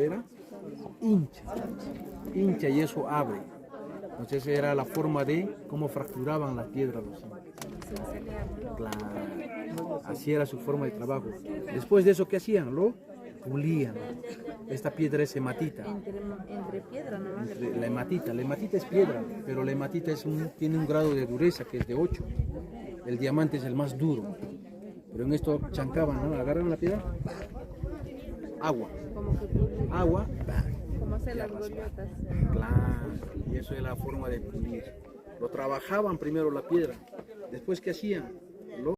madera, hincha y eso abre. Entonces esa era la forma de cómo fracturaban las piedras los incas. Claro, así era su forma de trabajo. Después de eso, ¿qué hacían? Lo pulían. Esta piedra es hematita. Entre piedra nomás. La hematita es piedra, pero la hematita tiene un grado de dureza que es de 8. El diamante es el más duro. Pero en esto chancaban, ¿no? Agarran la piedra, agua, agua, Como hacer las goliotas. claro, y eso es la forma de pulir. Lo trabajaban primero la piedra, después ¿qué hacían?